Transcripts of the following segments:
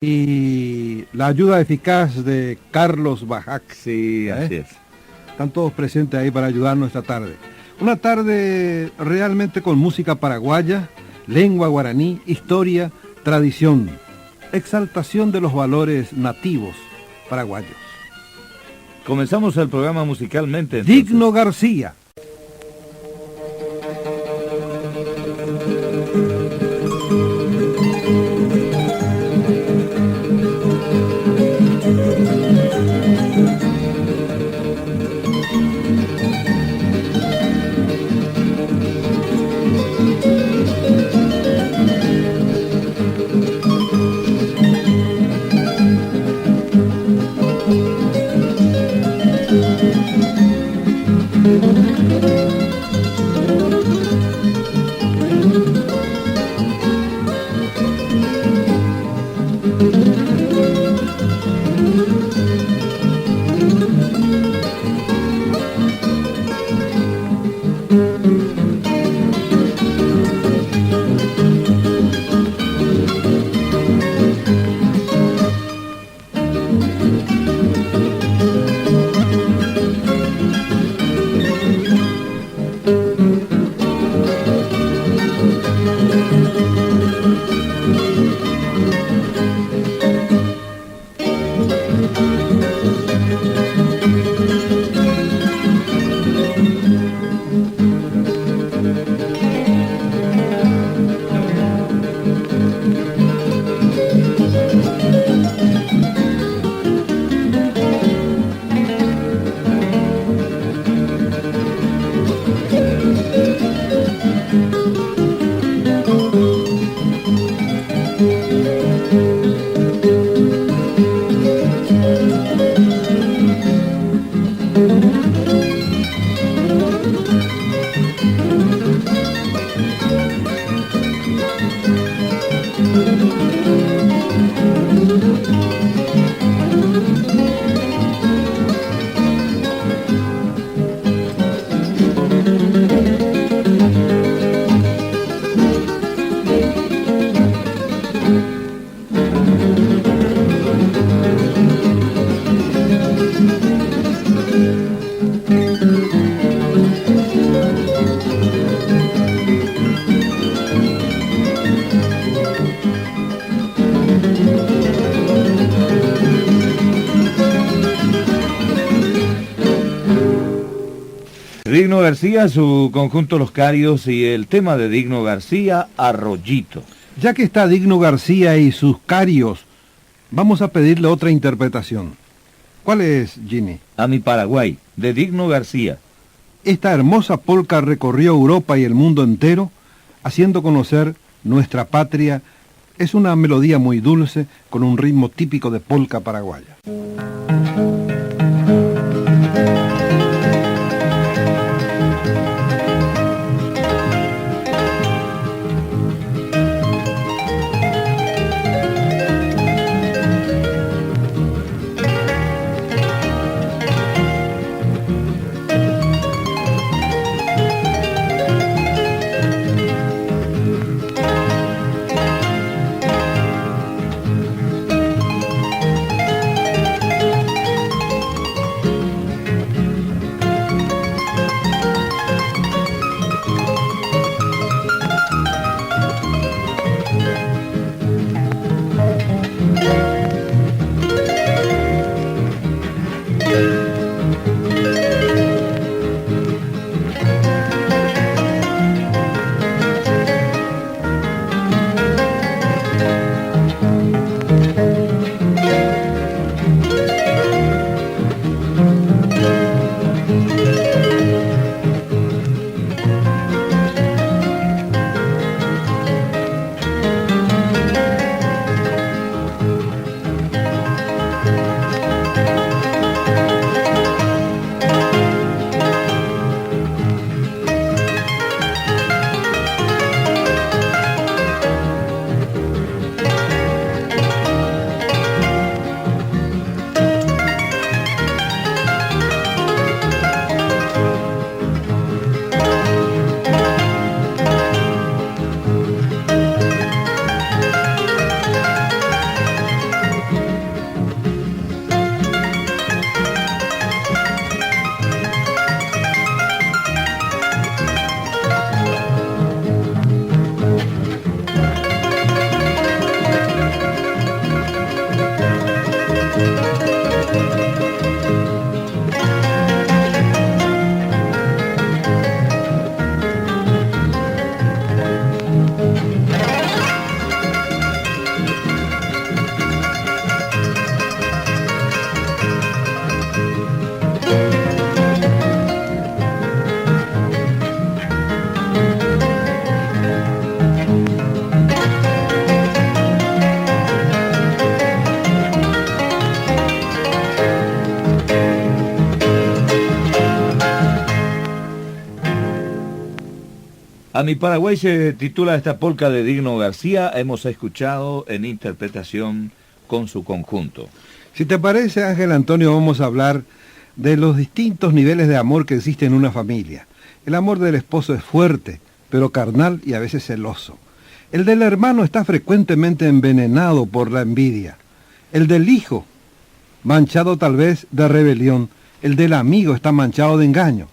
y la ayuda eficaz de Carlos Bajac. Sí, así es. Están todos presentes ahí para ayudarnos esta tarde. Una tarde realmente con música paraguaya, lengua guaraní, historia, tradición, exaltación de los valores nativos paraguayos. Comenzamos el programa musicalmente. Entonces. Digno García. Digno García, su conjunto Los Carios y el tema de Digno García, Arroyito. Ya que está Digno García y sus carios, vamos a pedirle otra interpretación. ¿Cuál es, Ginny? A mi Paraguay, de Digno García. Esta hermosa polca recorrió Europa y el mundo entero, haciendo conocer nuestra patria. Es una melodía muy dulce, con un ritmo típico de polca paraguaya. A mi Paraguay se titula esta polca de Digno García. Hemos escuchado en interpretación con su conjunto. Si te parece, Ángel Antonio, vamos a hablar de los distintos niveles de amor que existen en una familia. El amor del esposo es fuerte, pero carnal y a veces celoso. El del hermano está frecuentemente envenenado por la envidia. El del hijo, manchado tal vez de rebelión. El del amigo está manchado de engaño.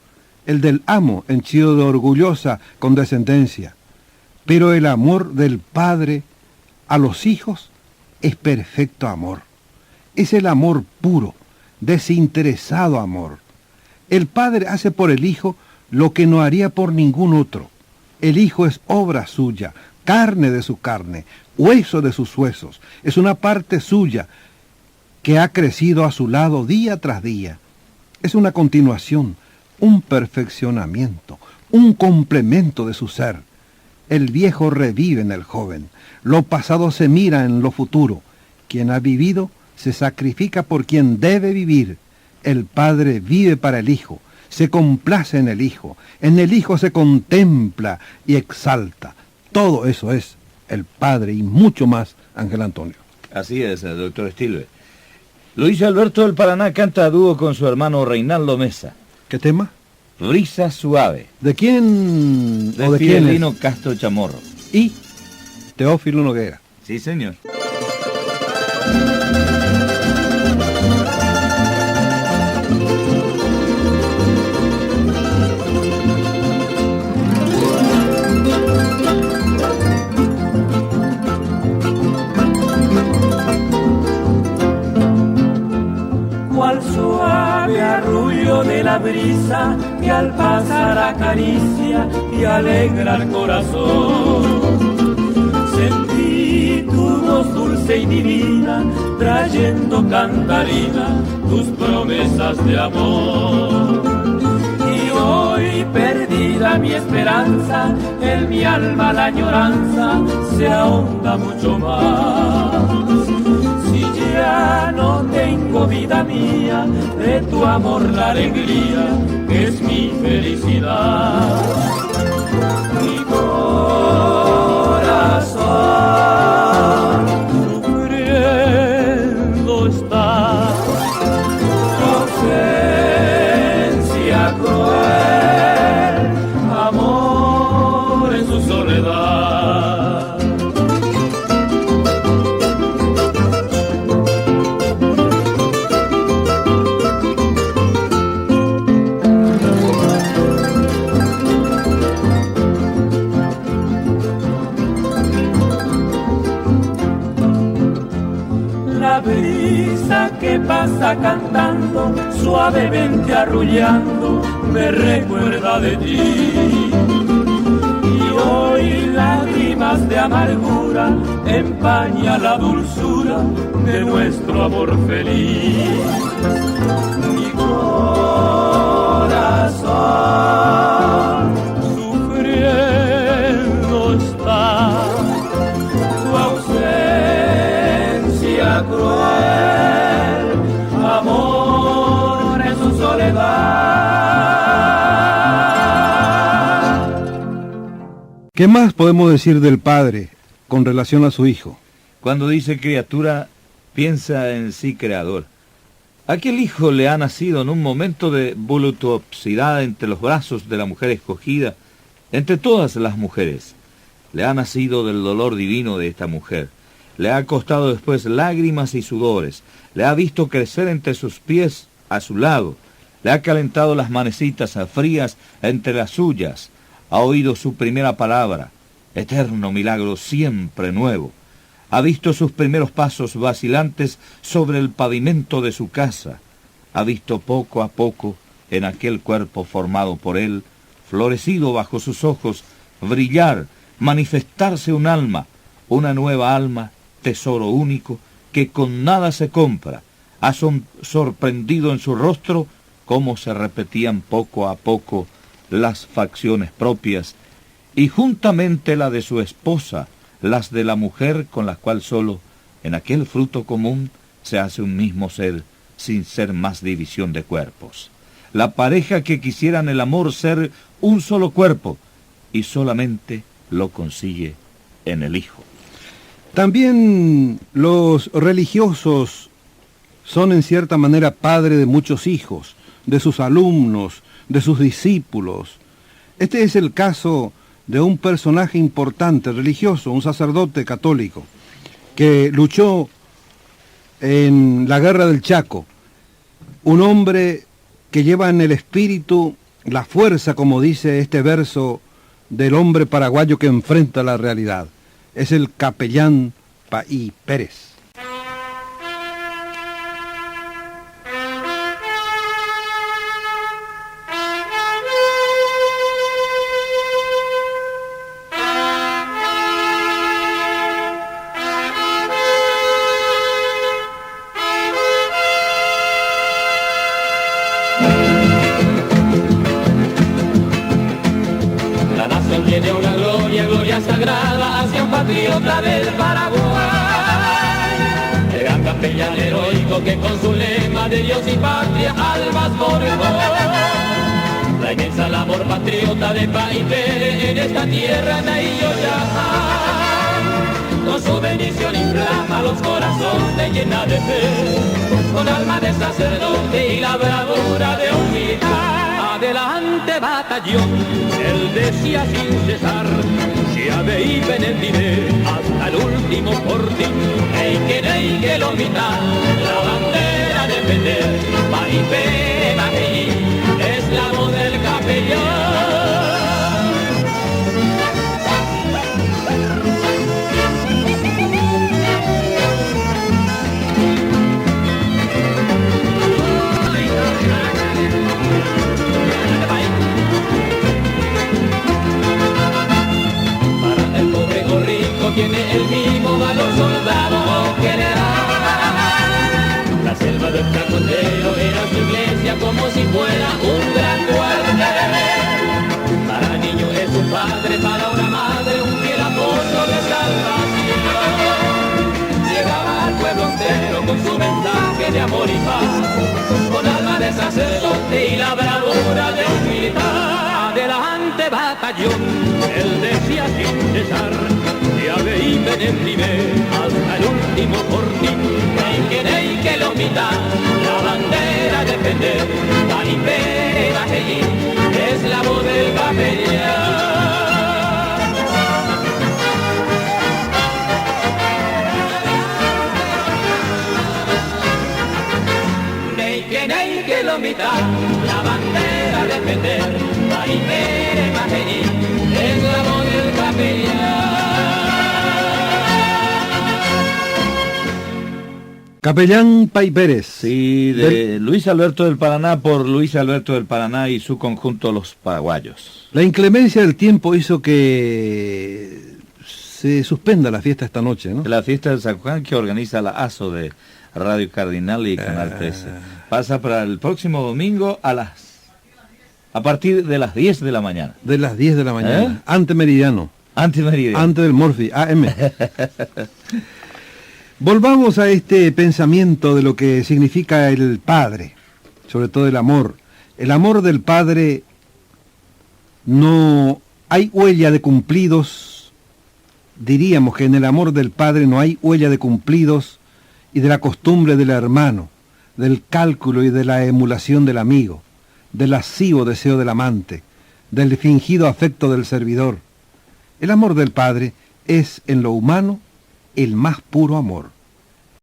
El del amo, henchido de orgullosa condescendencia. Pero el amor del padre a los hijos es perfecto amor. Es el amor puro, desinteresado amor. El padre hace por el hijo lo que no haría por ningún otro. El hijo es obra suya, carne de su carne, hueso de sus huesos. Es una parte suya que ha crecido a su lado día tras día. Es una continuación, un perfeccionamiento, un complemento de su ser. El viejo revive en el joven, lo pasado se mira en lo futuro. Quien ha vivido se sacrifica por quien debe vivir. El padre vive para el hijo, se complace en el hijo se contempla y exalta. Todo eso es el padre y mucho más, Ángel Antonio. Así es, doctor Stilbe. Luis Alberto del Paraná canta a dúo con su hermano Reinaldo Mesa. ¿Qué tema? Brisa suave. ¿De quién de o de quién Fidelino Castro Chamorro. Y Teófilo Noguera. Sí, señor. Cual suave arrullo de la brisa que al pasar acaricia y alegra el corazón. Sentí tu voz dulce y divina, trayendo cantarina tus promesas de amor. Y hoy perdida mi esperanza, en mi alma la añoranza se ahonda mucho más. Si ya no tengo vida mía, de tu amor la alegría, que es mi felicidad. Mi corazón sufriendo está, tu ausencia cruel, amor en su soledad. La brisa que pasa cantando, suavemente arrullando, me recuerda de ti. Y hoy lágrimas de amargura empaña la dulzura de nuestro amor feliz. Mi corazón sufriendo está, tu ausencia cruel, amor en su soledad. ¿Qué más podemos decir del padre con relación a su hijo? Cuando dice criatura, piensa en sí creador. Aquel hijo le ha nacido en un momento de voluptuosidad entre los brazos de la mujer escogida, entre todas las mujeres. Le ha nacido del dolor divino de esta mujer. Le ha costado después lágrimas y sudores. Le ha visto crecer entre sus pies a su lado. Le ha calentado las manecitas frías entre las suyas. Ha oído su primera palabra, eterno milagro siempre nuevo. Ha visto sus primeros pasos vacilantes sobre el pavimento de su casa. Ha visto poco a poco, en aquel cuerpo formado por él, florecido bajo sus ojos, brillar, manifestarse un alma, una nueva alma, tesoro único, que con nada se compra. Ha sorprendido en su rostro cómo se repetían poco a poco las facciones propias, y juntamente la de su esposa, las de la mujer con la cual solo, en aquel fruto común, se hace un mismo ser, sin ser más división de cuerpos. La pareja que quisieran el amor ser un solo cuerpo, y solamente lo consigue en el Hijo. También los religiosos son en cierta manera padres de muchos hijos, de sus alumnos, de sus discípulos. Este es el caso de un personaje importante religioso, un sacerdote católico, que luchó en la guerra del Chaco, un hombre que lleva en el espíritu la fuerza, como dice este verso, del hombre paraguayo que enfrenta la realidad. Es el capellán Paí Pérez. Tiene una gloria, gloria sagrada hacia un patriota del Paraguay. El gran capellán heroico que con su lema de Dios y patria almas forjó. La inmensa labor patriota de Paí Pérez en esta tierra de Yoyajá. Con su bendición inflama los corazones llena de fe. Con alma de sacerdote y la bravura de humildad. Adelante batallón, él decía sin cesar, si habéis benedire hasta el último fortín, hay que lo mitad, la bandera defender, Paí Pérez Majeí, es la voz del capellán. Tiene el mismo valor soldado o general. La selva del Chacotero era su iglesia como si fuera un gran cuartel. Para niño es un padre, para una madre un fiel apoyo de salvación. Llegaba al pueblo entero con su mensaje de amor y paz, con alma de sacerdote y la bravura de un militar. Adelante batallón, él decía sin cesar, y benedime hasta el último fortín, hay que lo mitad, la bandera defender, Paí Pérez Majeí, es la voz del capellán. Hay que lo mitad, la bandera defender, Paí Pérez Majeí, es la voz del capellán. Capellán Paí Pérez. Sí, de Luis Alberto del Paraná por Luis Alberto del Paraná y su conjunto Los Paraguayos. La inclemencia del tiempo hizo que se suspenda la fiesta esta noche, ¿no? La fiesta de San Juan que organiza la ASO de Radio Cardinal y Canal 13. Pasa para el próximo domingo a partir de las 10 de la mañana. De las 10 de la mañana. Antemeridiano. Antemeridiano. Antes del Morphy, AM. Volvamos a este pensamiento de lo que significa el Padre, sobre todo el amor. El amor del Padre, no hay huella de cumplidos, diríamos que en el amor del Padre no hay huella de cumplidos y de la costumbre del hermano, del cálculo y de la emulación del amigo, del lascivo deseo del amante, del fingido afecto del servidor. El amor del Padre es en lo humano el más puro amor.